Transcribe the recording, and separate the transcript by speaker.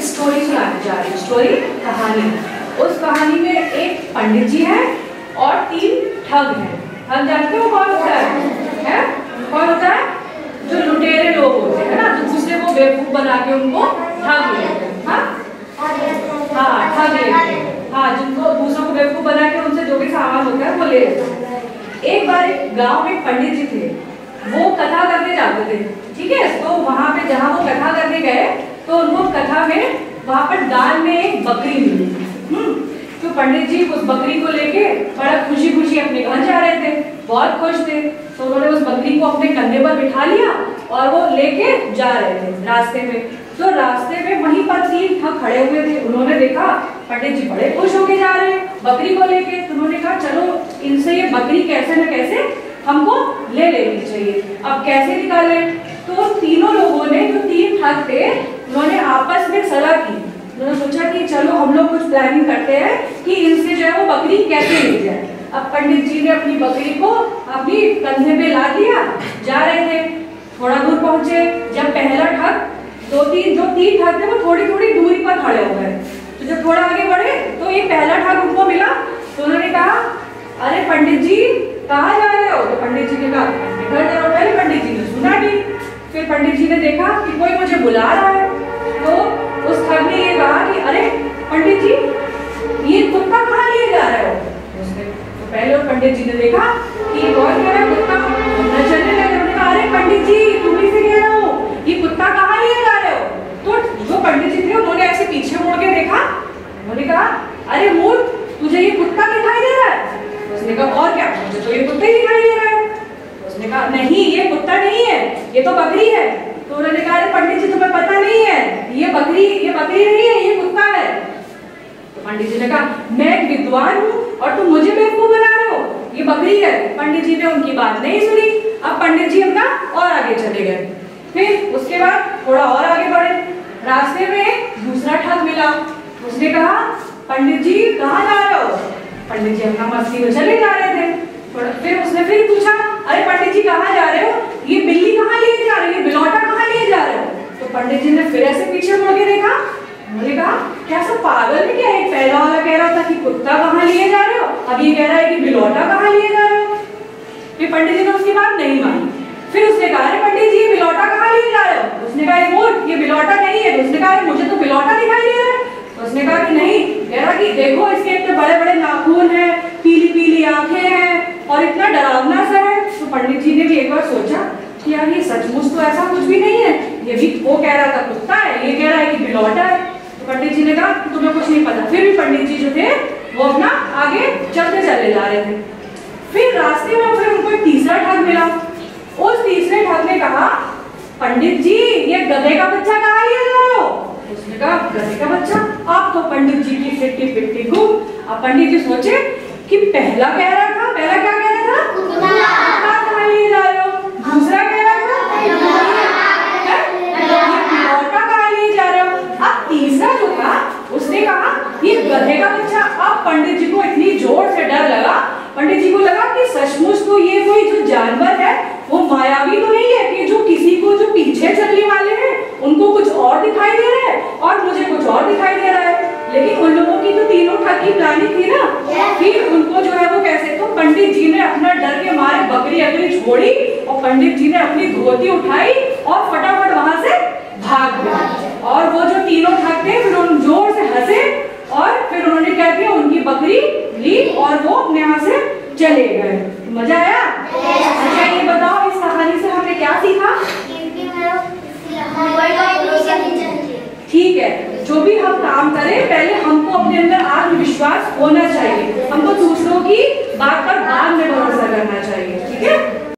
Speaker 1: Story सुनाने जा रही हूँ। स्टोरी कहानी। उस कहानी में एक पंडित जी है और 3 ठग हैं। ठग जानते हो कौन होता है? कौन होता है? जो लुटेरे लोग होते हैं ना, जो दूसरे को बेवकूफ बना के उनको ठग लेते हैं। हाँ, ठग लेते हैं। हाँ, जिनको दूसरों को बेवकूफ बना के उनसे जो भी सामान होता है वो ले लेते हैं। एक बार एक गाँव में पंडित जी थे, वो कथा करने जाते थे। ठीक है, तो वहां पे जहाँ वो कथा करने गए तो उनको कथा में वहां पर दान में एक बकरी मिली। तो पंडित जी उस बकरी को लेके बड़ा खुशी खुशी अपने घर जा रहे थे, बहुत खुश थे। तो उन्होंने उस बकरी को अपने कंधे पर बिठा लिया और वो लेके जा रहे थे रास्ते में। तो रास्ते में वहीं पर 3 ठग खड़े हुए थे। उन्होंने देखा पंडित जी बड़े खुश होके जा रहे हैं बकरी को लेके। तो उन्होंने कहा चलो इनसे ये बकरी कैसे न कैसे हमको ले लेनी चाहिए। अब कैसे निकाले? तो तीनों लोगों ने, जो 3 ठग थे, उन्होंने आपस में सलाह की। उन्होंने सोचा कि चलो हम लोग कुछ प्लानिंग करते हैं कि इनसे जो है वो बकरी कैसे ले जाए। अब पंडित जी ने अपनी बकरी को अपनी कंधे पे ला दिया, जा रहे थे। थोड़ा दूर पहुंचे, जब पहला ठग जो 3 ठग थे वो थोड़ी थोड़ी दूरी पर खड़े हो गए। तो जब थोड़ा आगे बढ़े तो ये पहला ठग उनको मिला। तो उन्होंने कहा अरे पंडित जी कहाँ जा रहे हो? तो पंडित जी ने कहा घर जा रहा हूं। पहले पंडित जी ने सुना नहीं, फिर पंडित जी ने देखा कि कोई मुझे बुला रहा है। तो उस ठग ने ये कहा कि अरे पंडित जी ये कुत्ता कहाँ लिए जा रहे हो? तो पहले पंडित जी ने देखा कि कौन कह रहा है कुत्ता, न चलने लगे। उन्होंने कहा अरे पंडित जी तुम्ही से कह रहा हूँ, ये कुत्ता कहाँ लिए जा रहे हो? तो जो पंडित जी थे उन्होंने ऐसे पीछे मुड़ के देखा। उन्होंने कहा अरे मूर्ख तुझे ये कुत्ता दिखाई दे रहा है? उसने कहा और क्या, मुझे तो ये कुत्ता ही दिखाई दे रहा है। उसने कहा नहीं ये कुत्ता नहीं है, ये तो बकरी है। तो उन्होंने कहा अरे पंडित जी तुम्हें पता नहीं है, ये बकरी नहीं है, ये कुत्ता है। तो पंडित जी ने कहा मैं एक विद्वान हूँ और तुम मुझे बेवकूफ बना रहे हो, ये बकरी है। पंडित जी ने उनकी बात नहीं सुनी। अब पंडित जी अपना और आगे चले गए। फिर उसके बाद थोड़ा और आगे बढ़े, रास्ते में दूसरा ठग मिला। उसने कहा पंडित जी कहाँ जा रहे हो? पंडित जी अपना मस्ती में चले जा रहे थे। फिर उसने फिर पूछा अरे पंडित जी कहाँ जा रहे हो? ये बिल्ली कहाँ लिए जा रही है, बिलौटा कहाँ लिए जा रहे हो? तो पंडित जी ने फिर ऐसे पीछे मुड़ के देखा। उन्होंने कहा क्या सब पागल है क्या? एक पहला वाला कह रहा था कि कुत्ता कहाँ लिए जा रहे हो, अब ये कह रहा है कि बिलौटा कहाँ लिए जा रहे हो। फिर पंडित जी ने उसकी बात नहीं मानी। फिर उसने कहा अरे पंडित जी बिलौटा कहाँ लिए जा रहे हो? उसने कहा ये बिलौटा नहीं है। उसने कहा मुझे तो बिलौटा दिखाई दे रहा है। उसने कहा कि नहीं, कह रहा कि देखो इसके इतने बड़े बड़े नाखून हैं, पीली पीली आंखें हैं और इतना डरावना सा है। तो पंडित जी ने भी एक बार सोचा कि यार ये सचमुच तो ऐसा कुछ भी नहीं है, ये भी वो कह रहा था कुत्ता है, ये कह रहा है कि बिलौटा है। तो पंडित जी ने कहा कि तुम्हें कुछ नहीं पता। फिर भी पंडित जी जो थे वो अपना आगे चलते चले जा रहे थे। फिर रास्ते में फिर उनको एक तीसरा ठग मिला। उस तीसरे ठग ने कहा पंडित जी ये गधे का बच्चा कहाँ लिए जा रहे हो? उसने कहा गधे का बच्चा? आप तो पंडित जी की फिट्टी फिट्टी गुम। अब पंडित जी सोचे कि पहला कह रहा था, पहला क्या कह रहा था? कुत्ता कहाँ लिए जा रहे हो? दूसरा कह रहा था बिलौटा कहाँ लिए जा रहे हो? अब तीसरा जो था उसने कहा ये गधे का बच्चा। अब पंडित जी को इतनी जोर से डर लगा, पंडित जी को लगा कि सचमुच तो ये कोई जो जानवर है वो मायावी तो नहीं है कि जो किसी को जो पीछे चलने वाले हैं उनको कुछ और दिखाई दे रहा है और मुझे कुछ और दिखाई दे रहा है। लेकिन उन लोगों की जो तीनों ठग की प्लानिंग थी ना, फिर उनको जो है वो कैसे, तो पंडित जी ने अपना डर के मारे बकरी अपनी छोड़ी और पंडित जी ने अपनी धोती उठाई और फटाफट वहां से भाग गए। और वो जो तीनों ठग थे फिर उन जोर से हंसे और फिर उन्होंने क्या किया, उनकी बकरी ली और वो अपने यहाँ से चले गए। मजा आया? अच्छा ये बताओ इस कहानी से हमने क्या सीखा? ठीक है, जो भी हम काम करें पहले हमको अपने अंदर आत्मविश्वास होना चाहिए, हमको दूसरों की बात पर बाद में भरोसा करना चाहिए। ठीक है।